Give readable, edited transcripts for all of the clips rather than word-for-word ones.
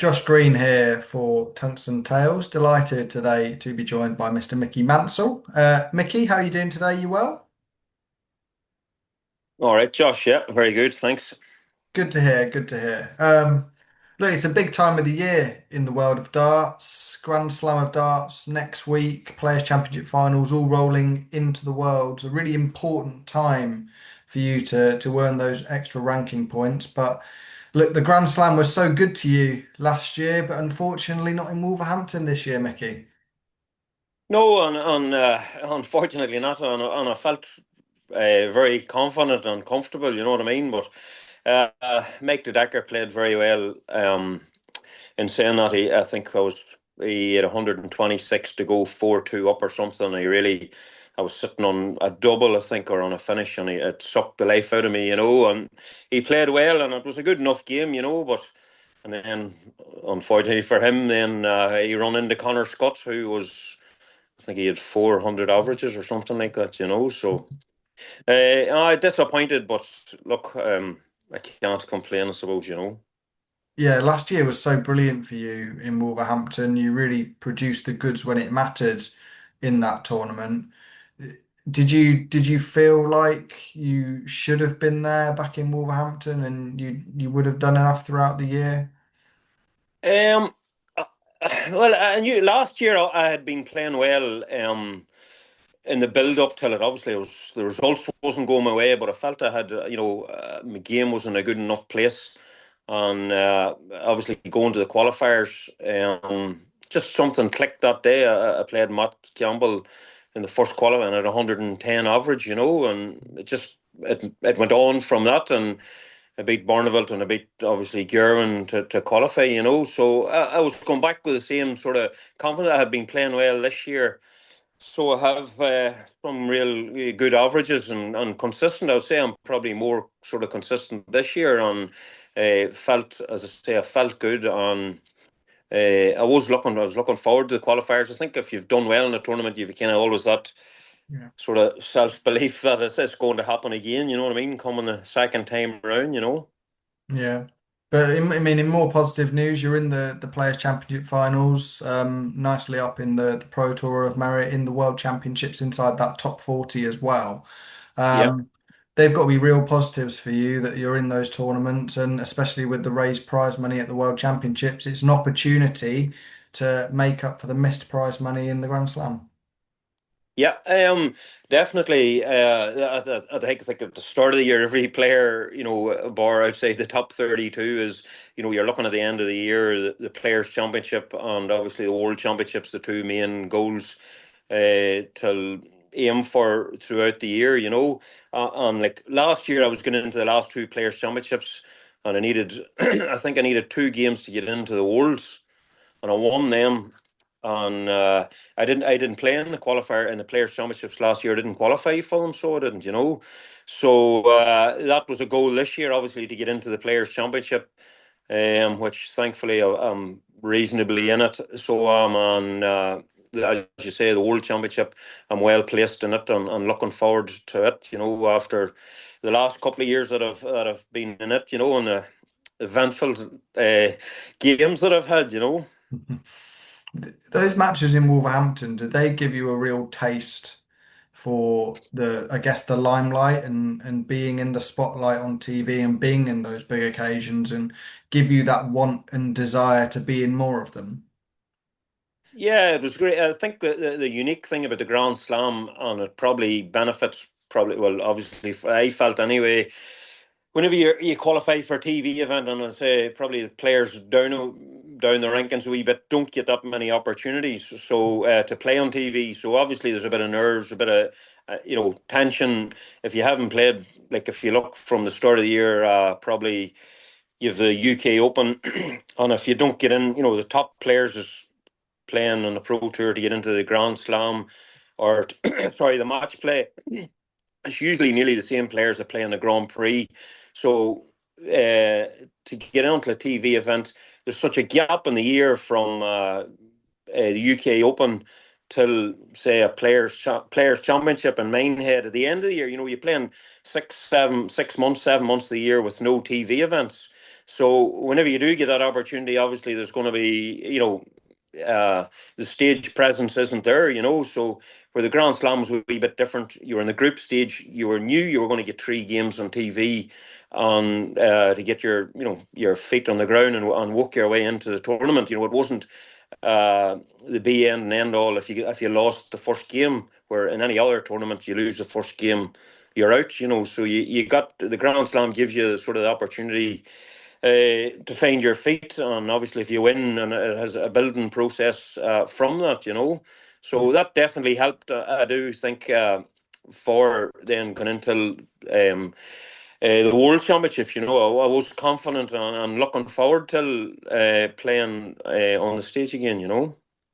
Josh Green here for Tungsten Tales. Delighted today to be joined by Mr. Mickey Mansell. Mickey, how are you doing today? You well? All right, Josh. Yeah, very good. Thanks. Good to hear. Good to hear. Look, it's a big time of the year in the world of darts. Grand Slam of Darts next week. Players' Championship finals all rolling into the world. It's a really important time for you to earn those extra ranking points. But look, the Grand Slam was so good to you last year, but unfortunately not in Wolverhampton this year, Mickey. No, unfortunately not. I felt very confident and comfortable. You know what I mean. But Mike the Decker played very well. In saying that, I think he had 126 to go 4-2 up or something. I was sitting on a double, I think, or on a finish, and it sucked the life out of me. And he played well, and it was a good enough game. But. And then, unfortunately for him, he run into Connor Scott, who was, I think he had 400 averages or something like that. So, I disappointed, but look, I can't complain, I suppose. Yeah, last year was so brilliant for you in Wolverhampton. You really produced the goods when it mattered in that tournament. Did you feel like you should have been there back in Wolverhampton and you would have done enough throughout the year? Um, uh, well, I knew last year I had been playing well. In the build up till it, obviously, the results wasn't going my way, but I felt I had, my game was in a good enough place, and obviously going to the qualifiers, just something clicked that day. I played Matt Campbell in the first qualify and at 110 average, and it went on from that, and I beat Barnevelt and I beat obviously Gerwin to qualify, So I was going back with the same sort of confidence. I had been playing well this year, so I have some real good averages and consistent. I would say I'm probably more sort of consistent this year. And felt, as I say, I felt good. And I was looking forward to the qualifiers. I think if you've done well in a tournament, you've kind of always that Yeah. sort of self belief that it's going to happen again. You know what I mean? Coming the second time around. Yeah. But I mean, in more positive news, you're in the Players' Championship finals, nicely up in the Pro Tour of Merit in the World Championships inside that top 40 as well. Yeah. Um, they've got to be real positives for you that you're in those tournaments, and especially with the raised prize money at the World Championships, it's an opportunity to make up for the missed prize money in the Grand Slam. Yeah, definitely. I think at the start of the year, every player, bar outside the top 32 is, you're looking at the end of the year, the Players' Championship and obviously the World Championships, the two main goals to aim for throughout the year. And like last year, I was getting into the last two Players' Championships, and I think I needed two games to get into the Worlds, and I won them. And I didn't play in the qualifier in the Players Championships last year. I didn't qualify for them, so I didn't. So that was a goal this year, obviously, to get into the Players Championship, which thankfully I'm reasonably in it. So I'm on, as you say, the World Championship. I'm well placed in it, and looking forward to it. After the last couple of years that I've been in it, and the eventful games that I've had. Those matches in Wolverhampton, did they give you a real taste for I guess, the limelight and being in the spotlight on TV and being in those big occasions and give you that want and desire to be in more of them? Yeah, it was great. I think the unique thing about the Grand Slam, and it probably benefits, probably, well, obviously, I felt anyway, whenever you qualify for a TV event, and I say probably the players down the rankings a wee bit don't get that many opportunities so to play on TV. So obviously there's a bit of nerves, a bit of tension. If you haven't played, like if you look from the start of the year, probably you have the UK Open, and if you don't get in, the top players is playing on the Pro Tour to get into the Grand Slam, or sorry, the match play. It's usually nearly the same players that play in the Grand Prix. So to get onto a TV event, there's such a gap in the year from the UK Open till say a players championship in Minehead at the end of the year. You're playing 6 months, 7 months of the year with no TV events. So whenever you do get that opportunity, obviously there's going to be, the stage presence isn't there, So where the Grand Slam was a wee bit different, you were in the group stage, knew you were going to get 3 games on TV, on to get your feet on the ground and work your way into the tournament. It wasn't uh, the be end and end all if you lost the first game, where in any other tournament you lose the first game, you're out. So you got the Grand Slam gives you sort of the opportunity to find your feet, and obviously if you win, and it has a building process from that, so that definitely helped. I do think for then going into um, the World Championships, I was confident and looking forward to playing on the stage again,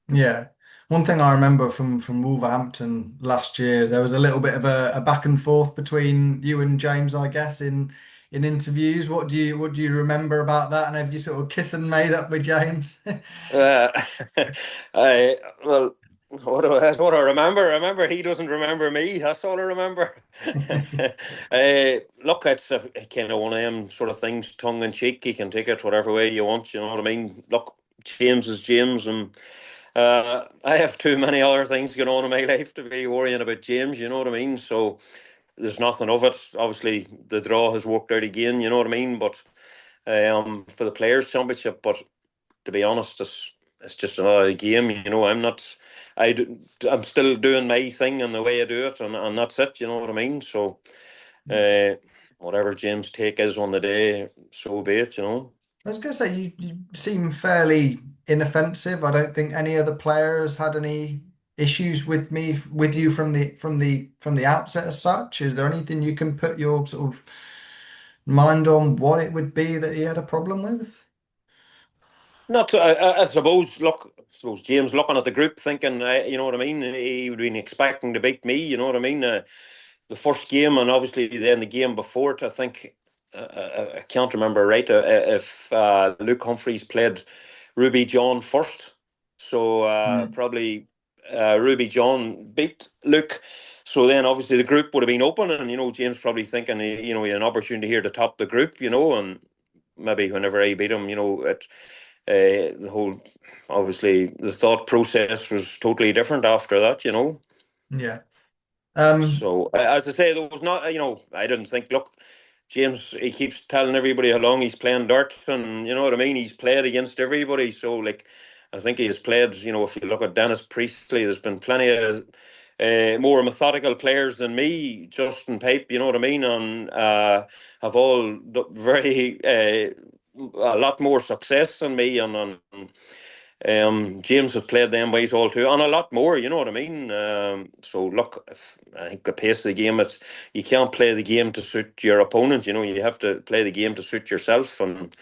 Yeah. One thing I remember from Wolverhampton last year is there was a little bit of a back and forth between you and James, I guess, in interviews. What do you remember about that? And have you sort of kissed and made up with James? Uh, I well, what I remember, he doesn't remember me. That's all I remember. Look, it's a kind of one of them sort of things, tongue in cheek. You can take it whatever way you want. You know what I mean? Look, James is James, and I have too many other things going on in my life to be worrying about James. You know what I mean? So there's nothing of it. Obviously, the draw has worked out again. You know what I mean? But for the Players' Championship, but to be honest, it's just another game. I'm not. I'm still doing my thing and the way I do it, and that's it. You know what I mean? So, uh, whatever James' take is on the day, so be it. I was going to say you seem fairly inoffensive. I don't think any other player has had any issues with you from the outset as such. Is there anything you can put your sort of mind on what it would be that he had a problem with? Not, I suppose. Look, I suppose James looking at the group, thinking, you know what I mean. He would have been expecting to beat me. You know what I mean. The first game, and obviously then the game before it. I think I can't remember right if Luke Humphreys played Ruby John first. So Mm. probably Ruby John beat Luke. So then obviously the group would have been open, and James probably thinking he had an opportunity here to top the group, and maybe whenever I beat him, the whole obviously the thought process was totally different after that. Yeah. Um, So as I say, there was not, I didn't think. Look, James, he keeps telling everybody how long he's playing darts, and you know what I mean. He's played against everybody, so like, I think he has played. If you look at Dennis Priestley, there's been plenty of more methodical players than me, Justin Pape. You know what I mean, and have all very a lot more success than me, and James have played them weight all too, and a lot more. You know what I mean. So look, I think the pace of the game. You can't play the game to suit your opponent. You have to play the game to suit yourself. And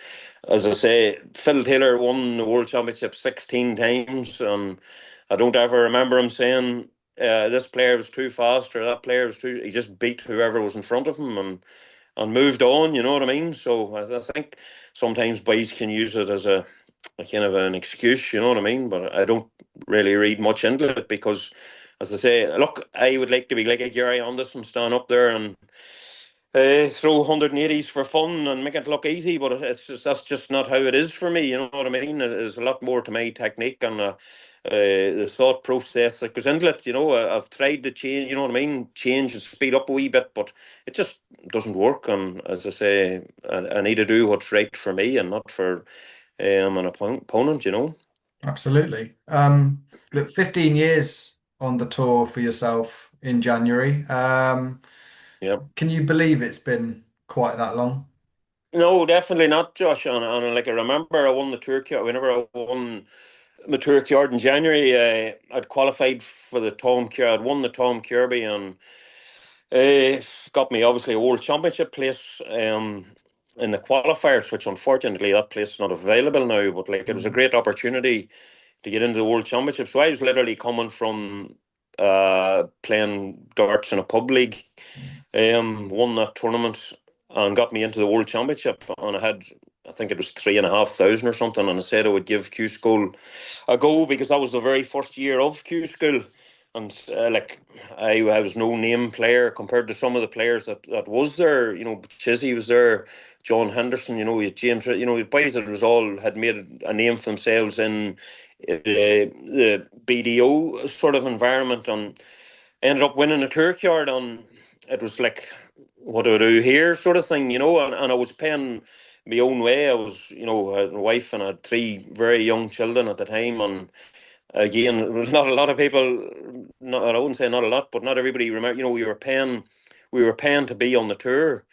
as I say, Phil Taylor won the World Championship 16 times, and I don't ever remember him saying this player was too fast or that player was too. He just beat whoever was in front of him and moved on. You know what I mean. So I think sometimes boys can use it as a kind of an excuse, you know what I mean? But I don't really read much into it because, as I say, look, I would like to be like a Gary Anderson, stand up there and throw 180s for fun and make it look easy. But that's just not how it is for me. You know what I mean? There's a lot more to my technique and the thought process that goes into it. I've tried to change. You know what I mean? Change and speed up a wee bit, but it just doesn't work. And as I say, I need to do what's right for me and not for an opponent. Absolutely. Look, 15 years on the tour for yourself in January. Yeah. Can you believe it's been quite that long? No, definitely not, Josh. And like I remember, I won the tour card. Whenever I won the tour card in January, I'd qualified for the Tom Kirby. I'd won the Tom Kirby and got me obviously a World Championship place in the qualifiers, which unfortunately that place is not available now. But like it was a Mm. great opportunity to get into the World Championship. So I was literally coming from playing darts in a pub league, won that tournament and got me into the World Championship. And I think it was 3,500 or something. And I said I would give Q School a go because that was the very first year of Q School. and like I was no name player compared to some of the players that was there. Chizzy was there, John Henderson. You had James. Boys that was all had made a name for themselves in the BDO sort of environment, and ended up winning a Turk yard. And it was like, what do I do here, sort of thing. And I was paying my own way. I was, I had a wife and I had three very young children at the time, and again, not a lot of people. Not, I wouldn't say not a lot, but not everybody remember. We were paying to be on the tour.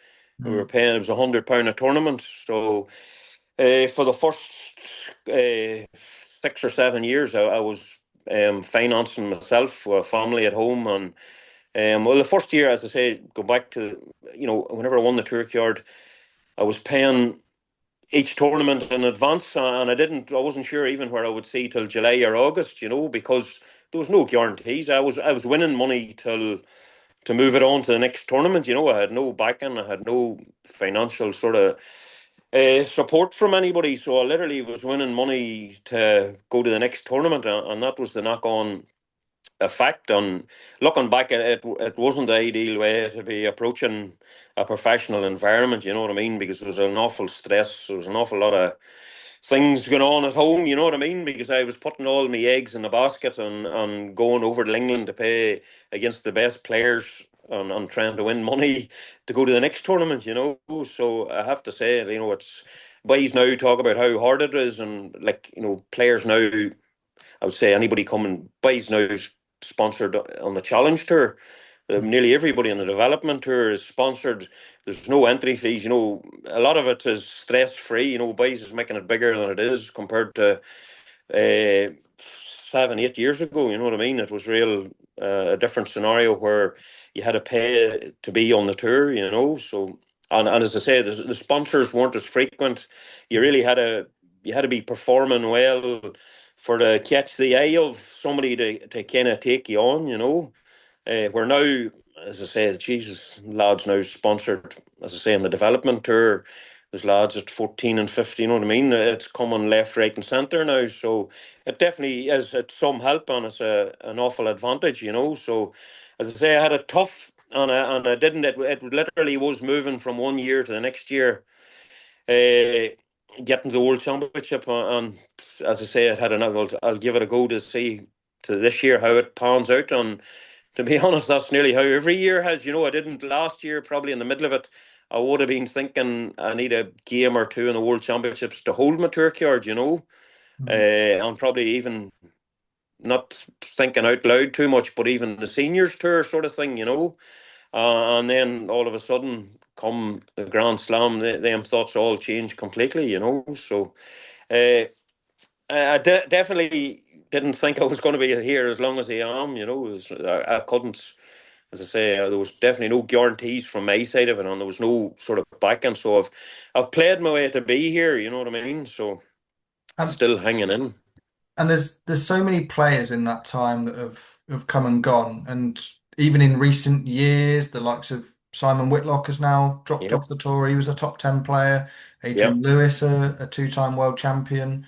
We were Mm. paying. It was £100 a tournament. So for the first 6 or 7 years, I was financing myself, a family at home, and well, the first year, as I say, go back to whenever I won the Turk yard, I was paying each tournament in advance, and I wasn't sure even where I would see till July or August, because there was no guarantees. I was winning money till to move it on to the next tournament. I had no backing, I had no financial sort of support from anybody, so I literally was winning money to go to the next tournament, and that was the knock-on effect. And looking back at it, it wasn't the ideal way to be approaching a professional environment. You know what I mean? Because there was an awful stress. There was an awful lot of things going on at home. You know what I mean? Because I was putting all my eggs in the basket and going over to England to play against the best players. And trying to win money to go to the next tournament, So I have to say, it's boys now talk about how hard it is, and like players now, I would say anybody coming, boys now is sponsored on the Challenge Tour. Nearly everybody on the development tour is sponsored. There's no entry fees. A lot of it is stress free. Boys is making it bigger than it is compared to 7, 8 years ago. You know what I mean? It was a different scenario where you had to pay to be on the tour. So and as I say, the sponsors weren't as frequent. You really had to be performing well for to catch the eye of somebody to kind of take you on. We're now, as I say, Jesus, lads now sponsored, as I say, in the development tour. There's lads at 14 and 15, you know what I mean? It's coming left, right, and centre now. So it definitely is it's some help, and it's an awful advantage. So, as I say, I had a tough, and I didn't, it literally was moving from one year to the next year, getting the World Championship. And as I say, it had I'll give it a go to see to this year how it pans out. And to be honest, that's nearly how every year has. I didn't last year, probably in the middle of it. I would have been thinking I need a game or two in the World Championships to hold my turkey yard. Mm. And probably even not thinking out loud too much, but even the seniors tour sort of thing. And then all of a sudden, come the Grand Slam, them thoughts all change completely. So uh, I definitely didn't think I was going to be here as long as I am. I couldn't, as I say, there was definitely no guarantees from my side of it, and there was no sort of backing. So I've played my way to be here. You know what I mean? So Um, still hanging in. and there's so many players in that time that have come and gone, and even in recent years, the likes of Simon Whitlock has now dropped Yep. off the tour. He was a top 10 player. Adrian Yep. Lewis, a two-time world champion.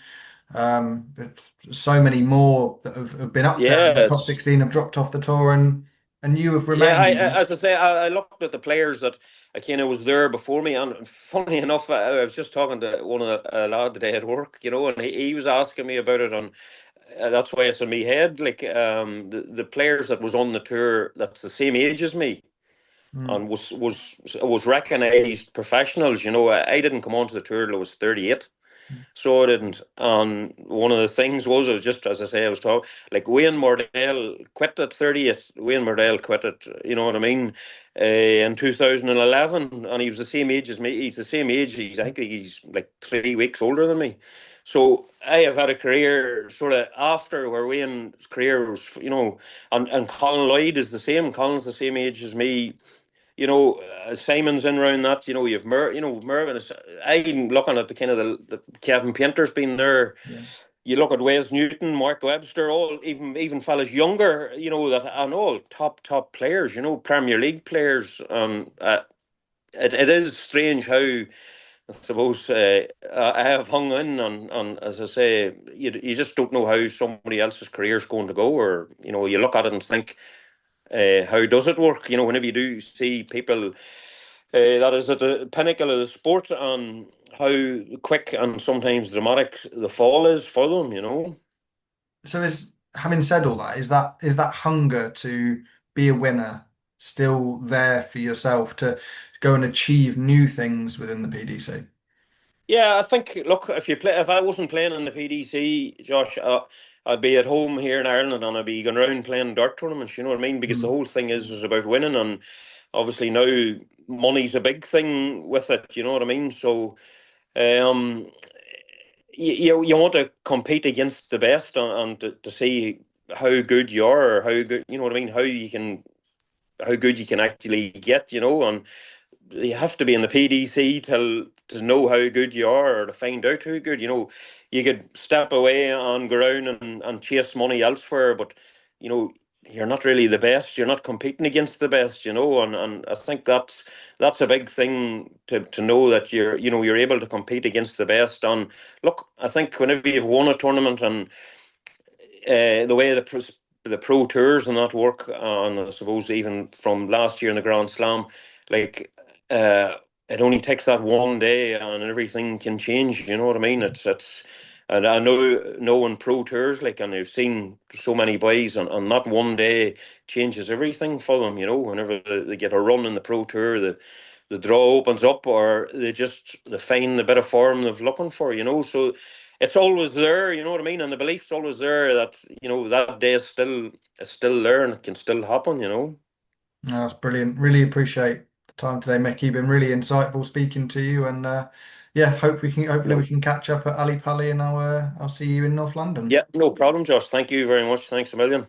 But so many more that have been up there in Yeah. the top 16 have dropped off the tour, and you have Yeah, remained. as I say, I looked at the players that I kind of was there before me, and funny enough, I was just talking to one of the lad today at work, and he was asking me about it, and that's why it's in my head. Like the players that was on the tour, that's the same age as me, Mm, and was recognised professionals. I didn't come onto the tour till I was 38. So I didn't. And one of the things was, I was just, as I say, I was talking, like Wayne Mordell quit at 30th. Wayne Mordell quit at, you know what I mean, in 2011. And he was the same age as me. He's the same age. I think he's like 3 weeks older than me. So I have had a career sort of after where Wayne's career was, and Colin Lloyd is the same. Colin's the same age as me. Simon's in around that. You've Mervyn. I'm looking at the kind of the Kevin Painter's been there. yeah. You look at Wes Newton, Mark Webster, all even fellas younger. That and all top players. Premier League players. It is strange how I suppose I have hung in on, as I say, you just don't know how somebody else's career is going to go, or you look at it and think, how does it work? Whenever you do see people that is at the pinnacle of the sport, and how quick and sometimes dramatic the fall is for them. So is having said all that, is that hunger to be a winner still there for yourself to go and achieve new things within the PDC? Yeah, I think. Look, if I wasn't playing in the PDC, Josh, I'd be at home here in Ireland and I'd be going around playing dart tournaments. You know what I mean? Because the Mm. whole thing is about winning, and obviously now money's a big thing with it. You know what I mean? So, um, you want to compete against the best, and to see how good you are, or how good you know what I mean, how good you can actually get. And you have to be in the PDC to know how good you are, or to find out how good. You could step away on ground and chase money elsewhere, but you know you're not really the best. You're not competing against the best. And I think that's a big thing to know, that you're able to compete against the best. And look, I think whenever you've won a tournament, and the way the pro tours and that work, and I suppose even from last year in the Grand Slam, like uh, it only takes that one day and everything can change. You know what I mean? It's and I know in pro tours, like, and I've seen so many boys, and not one day changes everything for them. Whenever they get a run in the pro tour, the draw opens up, or they find the bit of form they're looking for. So it's always there, you know what I mean? And the belief's always there that, that day is still there, and it can still happen. No, that's brilliant. Really appreciate the time today, Mickey. Been really insightful speaking to you, and yeah, hopefully we No. can catch up at Ali Pali, and I'll see you in North London. Yeah, no problem, Josh. Thank you very much. Thanks a million.